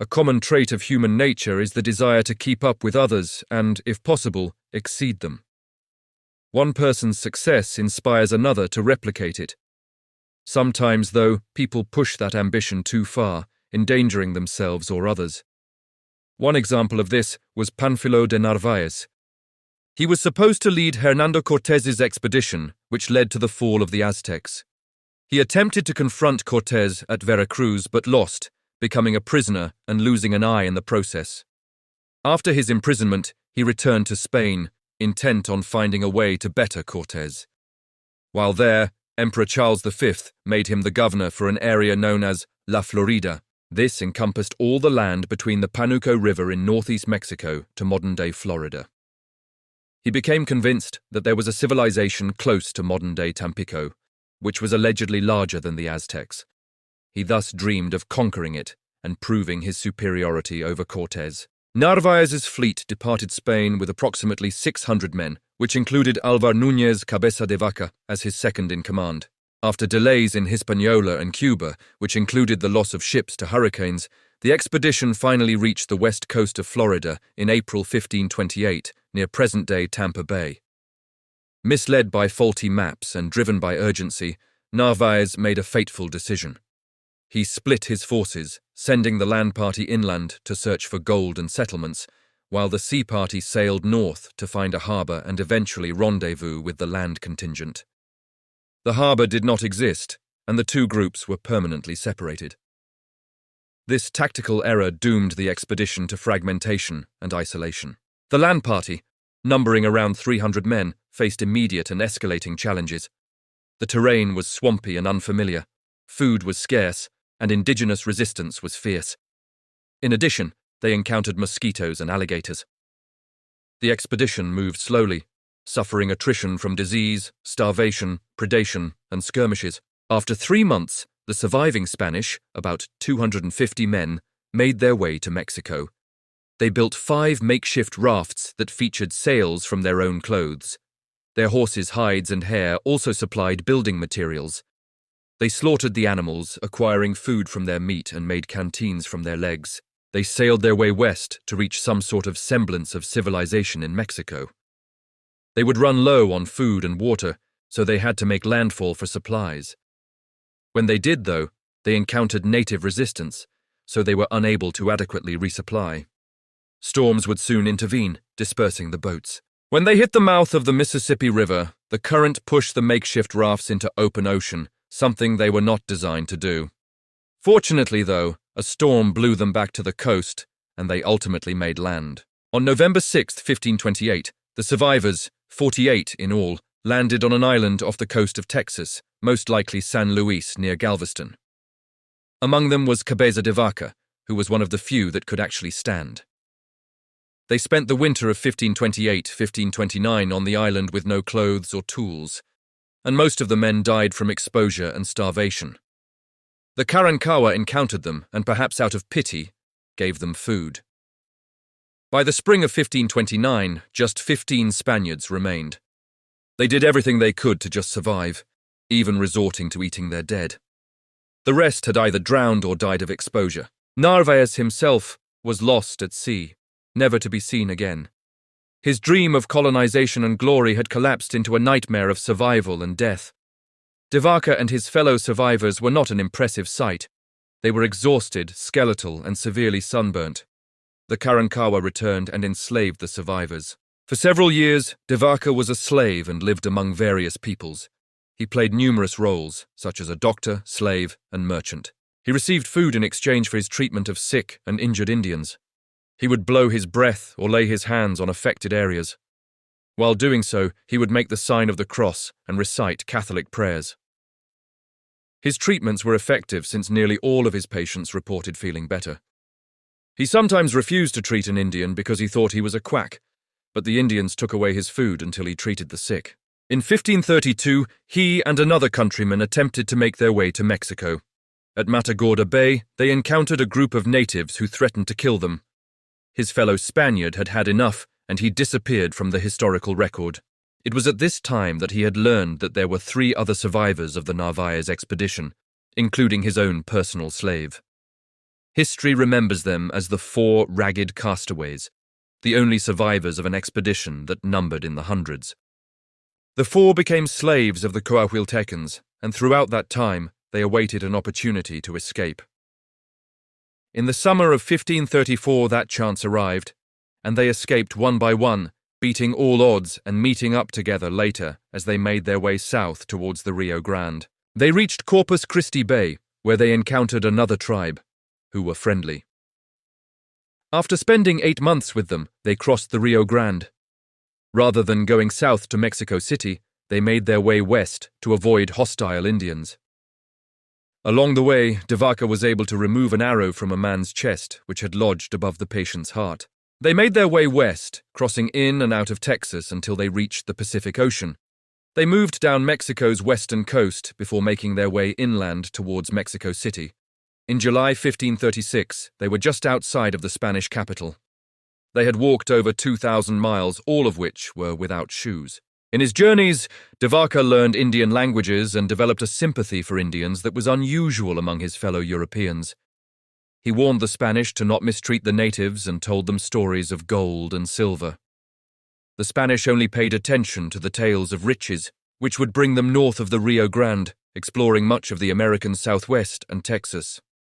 A common trait of human nature is the desire to keep up with others and, if possible, exceed them. One person's success inspires another to replicate it. Sometimes, though, people push that ambition too far, endangering themselves or others. One example of this was Pánfilo de Narváez. He was supposed to lead Hernán Cortés's expedition, which led to the fall of the Aztecs. He attempted to confront Cortés at Veracruz but lost, becoming a prisoner and losing an eye in the process. After his imprisonment, he returned to Spain, intent on finding a way to better Cortés. While there, Emperor Charles V made him the governor for an area known as La Florida. This encompassed all the land between the Panuco River in northeast Mexico to modern-day Florida. He became convinced that there was a civilization close to modern-day Tampico, which was allegedly larger than the Aztecs. He thus dreamed of conquering it and proving his superiority over Cortés. Narváez's fleet departed Spain with approximately 600 men, which included Álvar Núñez Cabeza de Vaca as his second-in-command. After delays in Hispaniola and Cuba, which included the loss of ships to hurricanes, the expedition finally reached the west coast of Florida in April 1528, near present-day Tampa Bay. Misled by faulty maps and driven by urgency, Narváez made a fateful decision. He split his forces, sending the land party inland to search for gold and settlements, while the sea party sailed north to find a harbour and eventually rendezvous with the land contingent. The harbour did not exist, and the two groups were permanently separated. This tactical error doomed the expedition to fragmentation and isolation. The land party, numbering around 300 men, faced immediate and escalating challenges. The terrain was swampy and unfamiliar, food was scarce, and indigenous resistance was fierce. In addition, they encountered mosquitoes and alligators. The expedition moved slowly, suffering attrition from disease, starvation, predation, and skirmishes. After 3 months, the surviving Spanish, about 250 men, made their way to Mexico. They built 5 makeshift rafts that featured sails from their own clothes. Their horses' hides and hair also supplied building materials. They slaughtered the animals, acquiring food from their meat, and made canteens from their legs. They sailed their way west to reach some sort of semblance of civilization in Mexico. They would run low on food and water, so they had to make landfall for supplies. When they did, though, they encountered native resistance, so they were unable to adequately resupply. Storms would soon intervene, dispersing the boats. When they hit the mouth of the Mississippi River, the current pushed the makeshift rafts into open ocean, something they were not designed to do. Fortunately, though, a storm blew them back to the coast, and they ultimately made land. On November 6, 1528, the survivors, 48 in all, landed on an island off the coast of Texas, most likely San Luis near Galveston. Among them was Cabeza de Vaca, who was one of the few that could actually stand. They spent the winter of 1528-1529 on the island with no clothes or tools, and most of the men died from exposure and starvation. The Karankawa encountered them and, perhaps out of pity, gave them food. By the spring of 1529, just 15 Spaniards remained. They did everything they could to just survive, even resorting to eating their dead. The rest had either drowned or died of exposure. Narváez himself was lost at sea, never to be seen again. His dream of colonization and glory had collapsed into a nightmare of survival and death. De Vaca and his fellow survivors were not an impressive sight. They were exhausted, skeletal, and severely sunburnt. The Karankawa returned and enslaved the survivors. For several years, De Vaca was a slave and lived among various peoples. He played numerous roles, such as a doctor, slave, and merchant. He received food in exchange for his treatment of sick and injured Indians. He would blow his breath or lay his hands on affected areas. While doing so, he would make the sign of the cross and recite Catholic prayers. His treatments were effective since nearly all of his patients reported feeling better. He sometimes refused to treat an Indian because he thought he was a quack, but the Indians took away his food until he treated the sick. In 1532, he and another countryman attempted to make their way to Mexico. At Matagorda Bay, they encountered a group of natives who threatened to kill them. His fellow Spaniard had had enough, and he disappeared from the historical record. It was at this time that he had learned that there were 3 other survivors of the Narváez expedition, including his own personal slave. History remembers them as the 4 ragged castaways, the only survivors of an expedition that numbered in the hundreds. The 4 became slaves of the Coahuiltecans, and throughout that time, they awaited an opportunity to escape. In the summer of 1534, that chance arrived, and they escaped one by one, beating all odds and meeting up together later as they made their way south towards the Rio Grande. They reached Corpus Christi Bay, where they encountered another tribe, who were friendly. After spending 8 months with them, they crossed the Rio Grande. Rather than going south to Mexico City, they made their way west to avoid hostile Indians. Along the way, de Vaca was able to remove an arrow from a man's chest which had lodged above the patient's heart. They made their way west, crossing in and out of Texas until they reached the Pacific Ocean. They moved down Mexico's western coast before making their way inland towards Mexico City. In July 1536, they were just outside of the Spanish capital. They had walked over 2,000 miles, all of which were without shoes. In his journeys, de Vaca learned Indian languages and developed a sympathy for Indians that was unusual among his fellow Europeans. He warned the Spanish to not mistreat the natives and told them stories of gold and silver. The Spanish only paid attention to the tales of riches, which would bring them north of the Rio Grande, exploring much of the American Southwest and Texas.